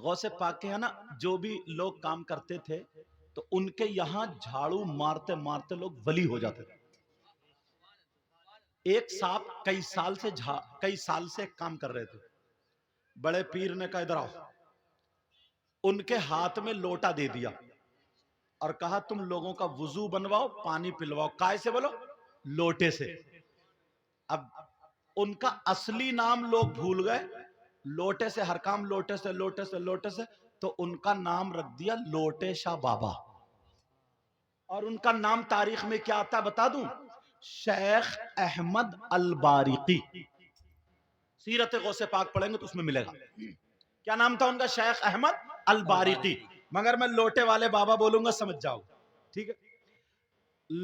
غوث پاک کے نا جو بھی لوگ کام کرتے تھے تو ان کے یہاں جھاڑو مارتے مارتے لوگ ولی ہو جاتے تھے. ایک صاحب کئی سال سے کام کر رہے تھے. بڑے پیر نے کہا ادھر آؤ. ان کے ہاتھ میں لوٹا دے دیا اور کہا تم لوگوں کا وضو بنواؤ, پانی پلواؤ. کائے سے بولو؟ لوٹے سے. اب ان کا اصلی نام لوگ بھول گئے. لوٹے سے ہر کام, لوٹے سے لوٹے سے لوٹے سے, تو ان کا نام رکھ دیا لوٹے شاہ بابا. اور ان کا نام تاریخ میں کیا آتا ہے بتا دوں؟ شیخ احمد البارقی. سیرت غوث پاک پڑھیں گے تو اس میں ملے گا. کیا نام تھا ان کا؟ شیخ احمد البارقی. مگر میں لوٹے والے بابا بولوں گا سمجھ جاؤ, ٹھیک ہے؟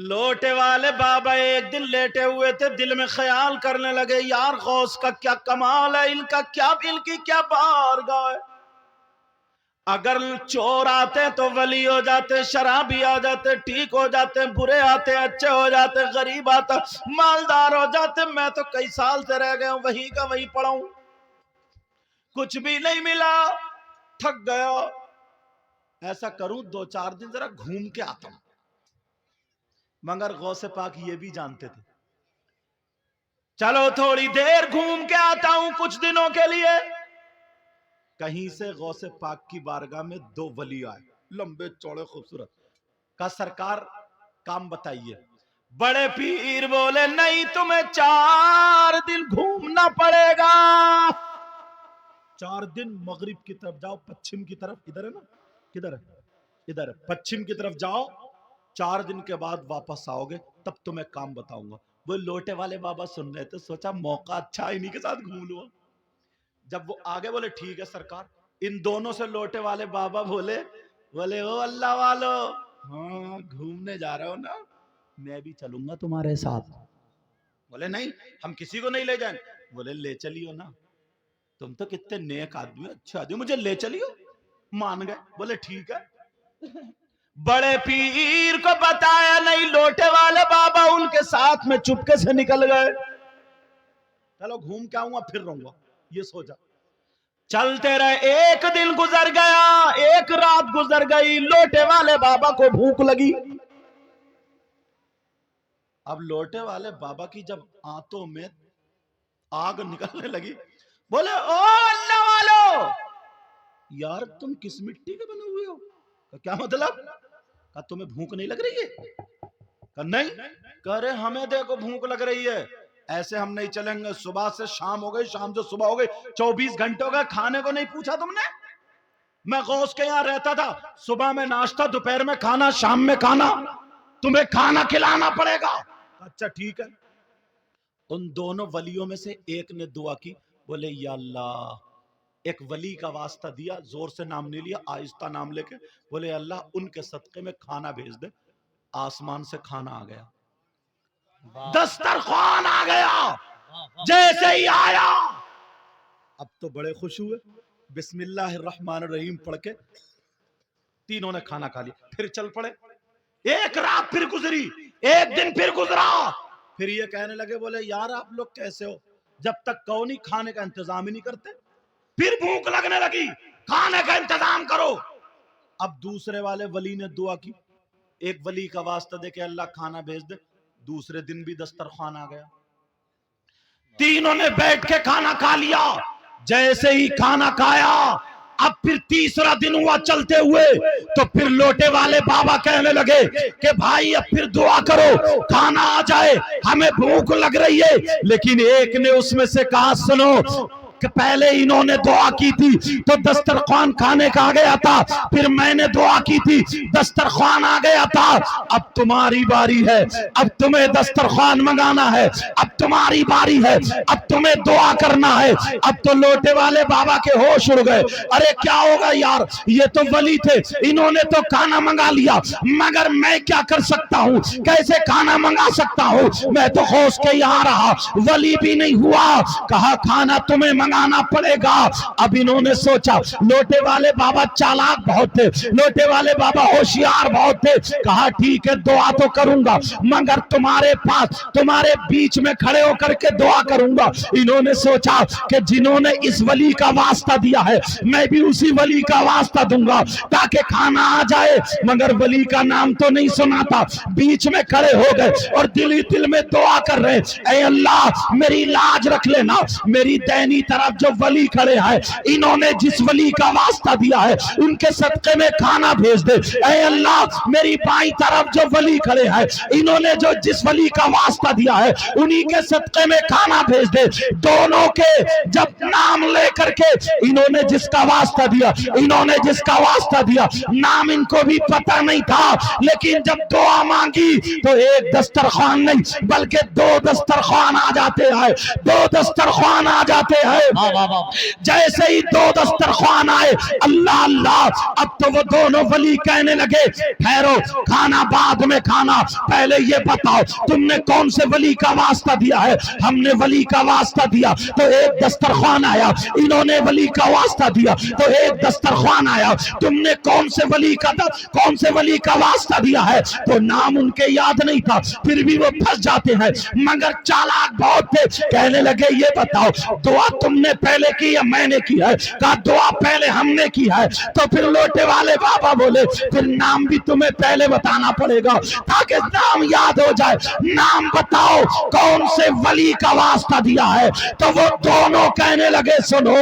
لوٹے والے بابا ایک دن لیٹے ہوئے تھے, دل میں خیال کرنے لگے یار غوث کا کیا کمال ہے, ان کی کیا بارگاہ ہے. اگر چور آتے تو ولی ہو جاتے, شرابی آ جاتے ٹھیک ہو جاتے, برے آتے اچھے ہو جاتے, غریب آتا مالدار ہو جاتے. میں تو کئی سال سے رہ گیا ہوں, وہی کا وہی پڑا ہوں, کچھ بھی نہیں ملا, تھک گیا. ایسا کروں 2-4 دن ذرا گھوم کے آتا ہوں. مگر غوث پاک یہ بھی جانتے تھے چلو تھوڑی دیر گھوم کے آتا ہوں کچھ دنوں کے لیے. کہیں سے غوث پاک کی بارگاہ میں 2 ولی آئے, لمبے چوڑے خوبصورت. کہا سرکار کام بتائیے. بڑے پیر بولے نہیں, تمہیں 4 دن گھومنا پڑے گا. 4 دن مغرب کی طرف جاؤ, پچھم کی طرف, ادھر ہے نا, کدھر ہے, ادھر ہے, پچھم کی طرف جاؤ. 4 دن کے بعد واپس آؤ گے, تب تمہیں کام بتاؤں گا. وہ لوٹے والے بابا سن رہے تھے, سوچا موقع اچھا انہی کے ساتھ گھوم لوں. جب وہ آگے بولے ٹھیک ہے سرکار. ان دونوں سے لوٹے والے بابا بولے او اللہ والو, ہاں گھومنے جا رہے ہو نا, میں بھی چلوں گا تمہارے ساتھ. بولے نہیں ہم کسی کو نہیں لے جائیں. بولے لے چلیو نا, تم تو کتنے نیک آدمی, اچھے آدمی, مجھے لے چلیو. مان گئے, بولے ٹھیک ہے. بڑے پیر کو بتایا نہیں, لوٹے والے بابا ان کے ساتھ میں چپکے سے نکل گئے. چلو گھوم کے آؤں گا پھر رہوں گا, یہ سوچا. چلتے رہے, ایک دن گزر گیا, ایک رات گزر گئی. لوٹے والے بابا کو بھوک لگی. اب لوٹے والے بابا کی جب آنتوں میں آگ نکلنے لگی, بولے او اللہ والو, یار تم کس مٹی کے بنے ہوئے ہو؟ کیا مطلب؟ کہا تمہیں بھوک نہیں لگ رہی ہے؟ کہا نہیں. کہہ رہے ہمیں دیکھو بھوک لگ رہی ہے, ایسے ہم نہیں چلیں گے. صبح سے شام ہو گئی, شام سے صبح ہو گئی, 24 گھنٹے ہو گئے, کھانے کو نہیں پوچھا تم نے. میں غوث کے یہاں رہتا تھا, صبح میں ناشتہ, دوپہر میں کھانا, شام میں کھانا, تمہیں کھانا کھلانا پڑے گا. اچھا ٹھیک ہے. ان دونوں ولیوں میں سے ایک نے دعا کی, بولے یا اللہ, ایک ولی کا واسطہ دیا, زور سے نام نہیں لیا, آہستہ نام لے کے بولے اللہ ان کے صدقے میں کھانا بھیج دے. آسمان سے کھانا آ گیا, دسترخوان آ گیا. جیسے ہی آیا اب تو بڑے خوش ہوئے, بسم اللہ الرحمن الرحیم پڑھ کے تینوں نے کھانا کھا لیا. پھر چل پڑے. ایک رات پھر گزری, ایک دن پھر گزرا. پھر یہ کہنے لگے, بولے یار آپ لوگ کیسے ہو, جب تک کہو نہیں کھانے کا انتظام ہی نہیں کرتے. پھر بھوک لگنے لگی, کھانے کا انتظام کرو. اب دوسرے والے ولی نے دعا کی, ایک ولی کا واسطہ دے کہ اللہ کھانا بھیج دے. دوسرے دن بھی دسترخوان آ گیا. تینوں نے بیٹھ کے کھانا کھا لیا. جیسے ہی کھانا کھایا, اب پھر تیسرا دن ہوا چلتے ہوئے, تو پھر لوٹے والے بابا کہنے لگے کہ بھائی اب پھر دعا کرو کھانا آ جائے, ہمیں بھوک لگ رہی ہے. لیکن ایک نے اس میں سے کہا سنو, کہ پہلے انہوں نے دعا کی تھی تو دسترخوان کھانے کا آ گیا تھا, پھر میں نے دعا کی تھی دسترخوان آ گیا تھا. اب تمہاری باری ہے, اب تمہیں دسترخوان منگانا ہے, اب تمہاری باری ہے, اب تمہیں دعا کرنا ہے. اب تو لوٹے والے بابا کے ہوش اڑ گئے. ارے کیا ہوگا یار, یہ تو ولی تھے, انہوں نے تو کھانا منگا لیا, مگر میں کیا کر سکتا ہوں, کیسے کھانا منگا سکتا ہوں, میں تو غوث کے یہاں رہا, ولی بھی نہیں ہوا. کہا کھانا تمہیں منگانا پڑے گا. اب انہوں نے سوچا لوٹے والے بابا چالاک بہت تھے, لوٹے والے بابا ہوشیار بہت تھے. کہا ٹھیک ہے دعا تو کروں گا مگر تمہارے پاس تمہارے بیچ میں کھڑے ہو کر کے دعا کروں گا. انہوں نے سوچا کہ جنہوں نے اس ولی کا واسطہ دیا ہے میں بھی اسی ولی کا واسطہ دوں گا تاکہ کھانا آ جائے. مگر ولی کا نام تو نہیں سنا تھا. بیچ میں کھڑے ہو گئے اور دل ہی دل میں دعا کر رہے, اے اللہ میری لاج رکھ لینا, میری دینی طرف جو ولی کھڑے ہیں انہوں نے جس ولی کا واسطہ دیا ہے ان کے صدقے میں کھانا بھیج دے. اے اللہ میری بائیں طرف جو ولی کھڑے ہیں انہوں نے جو جس ولی کا واسطہ دیا ہے انہی کے صدقے میں کھانا بھیج دے. دونوں کے جب نام لے کر کے انہوں نے جس کا واسطہ دیا, انہوں نے جس کا واسطہ دیا نام ان کو بھی پتہ نہیں تھا, لیکن جب دعا مانگی تو ایک دسترخوان نہیں بلکہ دو دسترخوان آ جاتے ہیں, دو دسترخوان آ جاتے ہیں. جیسے ہی دو دسترخوان آئے اللہ اللہ, اب تو وہ دونوں ولی کہنے لگے ٹھہرو کھانا بعد میں کھانا, پہلے یہ بتاؤ تم نے کون سے ولی کا واسطہ دیا ہے. ہم نے ولی کا واسطہ دیا تو ایک دسترخوان آیا, انہوں نے ولی کا واسطہ دیا تو ایک دسترخوان آیا. تم نے کون سے ولی کا واسطہ دیا ہے تو نام ان کے یاد نہیں تھا, پھر بھی وہ پھنس جاتے ہیں مگر چالاک بہت تھے. کہنے لگے یہ بتاؤ دعا تم نے پہلے کی یا میں نے کی ہے؟ کہا دعا پہلے ہم نے کی ہے. تو پھر لوٹے والے بابا بولے پھر نام بھی تمہیں پہلے بتانا پڑے گا تاکہ نام یاد ہو جائے. نام بتاؤ کون سے ولی کا واسطہ دیا ہے. تو وہ دونوں کہنے لگے سنو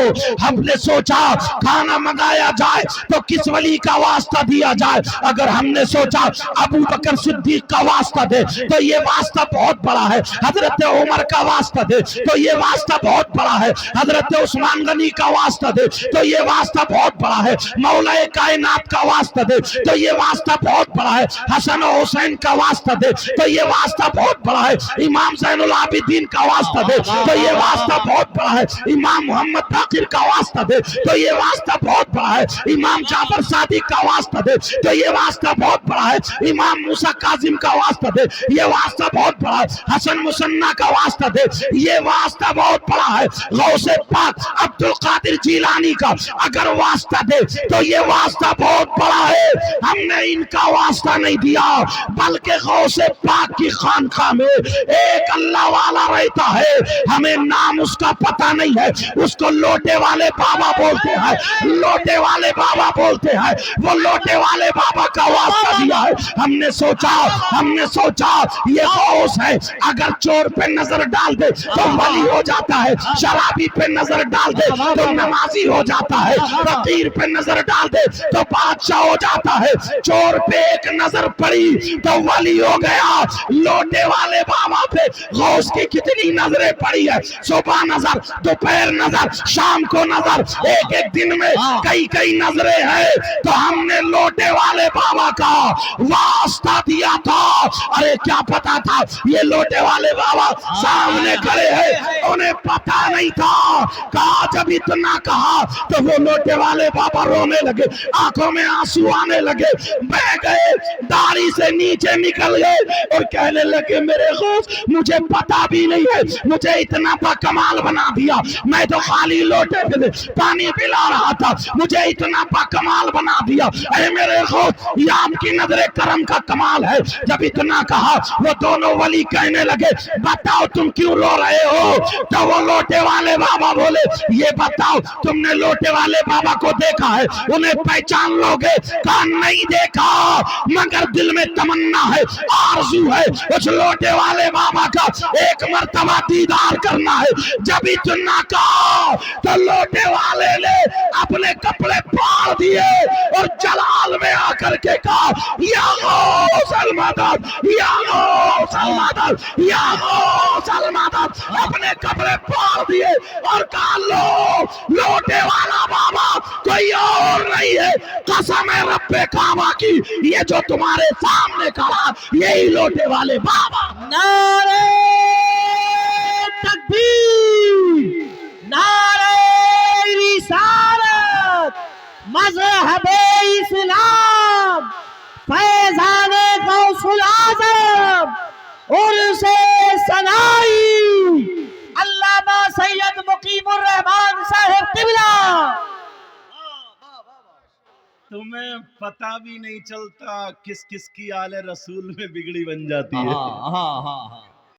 ہم نے سوچا کھانا منگایا جائے تو کس ولی کا واسطہ دیا جائے. اگر ہم نے سوچا ابو بکر صدیق کا واسطہ دے تو یہ واسطہ بہت بڑا ہے, حضرت عمر کا واسطہ دے تو یہ واسطہ بہت بڑا ہے, حضرت عثمان غنی کا واسطہ دے تو یہ واسطہ بہت بڑا ہے, مولا کائنات کا واسطہ دے تو یہ واسطہ بہت بڑا ہے, حسن و حسین کا واسطہ دے تو یہ واسطہ بہت بڑا ہے, امام زین العابدین کا واسطہ دے تو یہ واسطہ بہت بڑا ہے, امام محمد باقر کا واسطہ دے تو یہ واسطہ بہت بڑا ہے, امام جعفر صادق کا واسطہ دے تو یہ واسطہ بہت بڑا ہے, امام موسیٰ کاظم کا واسطہ دے یہ واسطہ بہت بڑا ہے, حسن مصنع کا واسطہ دے یہ واسطہ بہت بڑا ہے, غوث پاک عبد القادر جیلانی کا اگر واسطہ دے تو یہ واسطہ بہت بڑا ہے. ہم نے ان کا واسطہ نہیں دیا بلکہ غوث پاک کی خانقاہ میں ایک اللہ والا رہتا ہے, ہمیں نام اس کا پتہ نہیں ہے, اس کو لوٹے والے بابا بولتے ہیں, لوٹے والے بابا بولتے ہیں, وہ لوٹے والے بابا کا واسطہ دیا ہے. ہم نے سوچا یہ غوث ہے, اگر چور پہ نظر ڈال دے تو ولی ہو جاتا ہے, شرابی پہ نظر ڈال دے تو نمازی ہو جاتا ہے, فقیر پہ نظر ڈال دے تو بادشاہ ہو جاتا ہے, چور پہ ایک نظر پڑی تو ولی ہو گیا. لوٹے والے بابا پہ غوث کی کتنی نظریں پڑی ہے, صبح نظر, دوپہر نظر, شام کو نظر, ایک ایک دن میں کئی نظریں ہیں. تو ہم نے لوٹے والے بابا کا واسطہ دیا تھا. ارے کیا پتا تھا یہ لوٹے والے بابا سامنے کھڑے ہیں, انہیں پتا نہیں تھا. کہا جب اتنا کہا تو وہ لوٹے والے بابا رونے لگے, آنکھوں میں آنسو آنے لگے, بہ گئے, داڑھی سے نیچے نکل گئے اور کہنے لگے میرے غوث مجھے پتا بھی نہیں ہے, مجھے اتنا با کمال بنا دیا, میں تو خالی لوٹے پہ پانی پلا رہا تھا, مجھے اتنا با کمال بنا دیا. اے میرے غوث یہ آپ کی نظر کرم کا کمال ہے. جب اتنا کہا وہ دونوں ولی کہنے لگے بتاؤ تم کیوں رو رہے ہو. تو وہ لوٹے والے بابا بولے یہ بتاؤ تم نے لوٹے والے بابا کو دیکھا ہے, انہیں پہچان لوگے؟ کہا نہیں دیکھا مگر دل میں تمنا ہے, آرزو ہے اس لوٹے والے بابا کا ایک مرتبہ دیدار کرنا ہے. جب اتنا کہا تو لوٹے والے نے اپنے کپڑے پھاڑ دیے اور جلال میں آ کر کے کہا یا غوث المدد, یا غوث المدد, یا غوث المدد. اپنے کپڑے پھاڑ دیے اور کہا لو لوٹے والا بابا کوئی اور نہیں ہے, قسم ہے رب کعبہ کی یہ جو تمہارے سامنے کھڑا یہی لوٹے والے بابا. نعرہ تکبیر, نعرہ رسالت, مذہب اسلام, فیضان غوث العظم, عرس سنائی, علامہ سید مقیم الرحمان ہمیں پتہ بھی نہیں چلتا کس کس کی آل رسول میں بگڑی بن جاتی ہے. ہاں ہاں ہاں ہاں